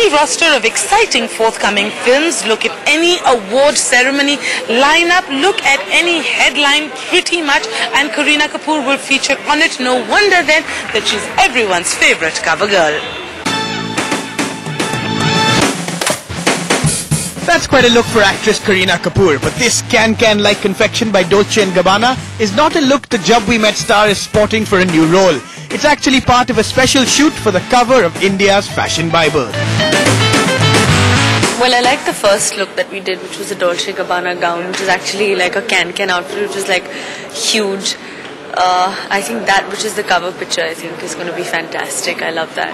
full roster of exciting forthcoming films. Look at any award ceremony lineup. Look at any headline pretty much. And Kareena Kapoor will feature on it. No wonder then that she's everyone's favorite cover girl. That's quite a look for actress Kareena Kapoor, but this can-like confection by Dolce & Gabbana is not a look the Jab We Met star is sporting for a new role. It's actually part of a special shoot for the cover of India's Fashion Bible. Well, I like the first look that we did, which was a Dolce & Gabbana gown, which is actually like a can outfit, which is like huge. I think that, which is the cover picture, I think is going to be fantastic. I love that.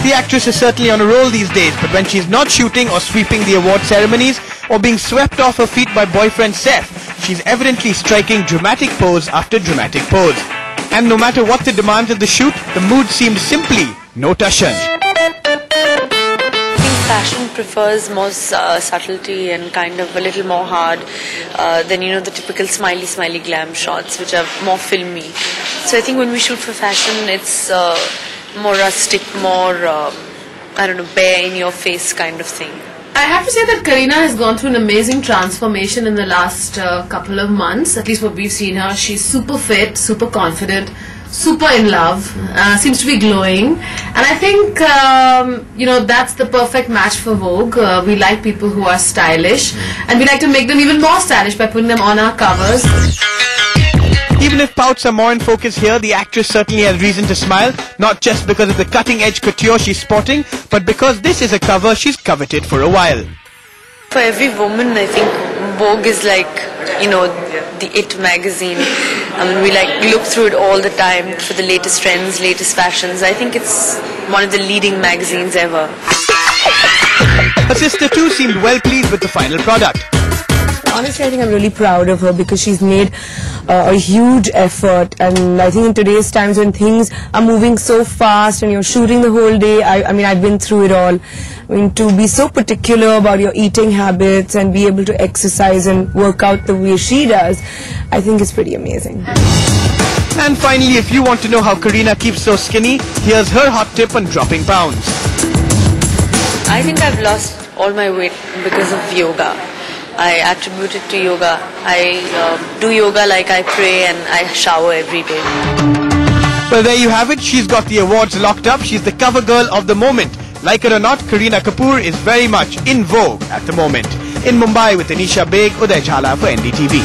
The actress is certainly on a roll these days, but when she's not shooting or sweeping the award ceremonies or being swept off her feet by boyfriend Seth, she's evidently striking dramatic pose after dramatic pose. And no matter what the demands of the shoot, the mood seemed simply no tashan. I think fashion prefers more subtlety and kind of a little more hard than, you know, the typical smiley glam shots, which are more filmy. So I think when we shoot for fashion, it's more rustic, more, I don't know, bare in your face kind of thing. I have to say that Kareena has gone through an amazing transformation in the last couple of months, at least what we've seen her. She's super fit, super confident, super in love, seems to be glowing. And I think, you know, that's the perfect match for Vogue. We like people who are stylish, and we like to make them even more stylish by putting them on our covers. Even if pouts are more in focus here, the actress certainly has reason to smile, not just because of the cutting-edge couture she's sporting, but because this is a cover she's coveted for a while. For every woman, I think Vogue is like, you know, the IT magazine. I mean, we like look through it all the time for the latest trends, latest fashions. I think it's one of the leading magazines ever. Her sister too seemed well pleased with the final product. Honestly, I think I'm really proud of her because she's made a huge effort, and I think in today's times when things are moving so fast and you're shooting the whole day, I mean, I've been through it all. I mean, to be so particular about your eating habits and be able to exercise and work out the way she does, I think it's pretty amazing. And finally, if you want to know how Kareena keeps so skinny, here's her hot tip on dropping pounds. I think I've lost all my weight because of yoga. I attribute it to yoga. I do yoga like I pray, and I shower every day. Well, there you have it. She's got the awards locked up. She's the cover girl of the moment. Like it or not, Kareena Kapoor is very much in vogue at the moment. In Mumbai with Anisha Beg, Uday Jhala for NDTV.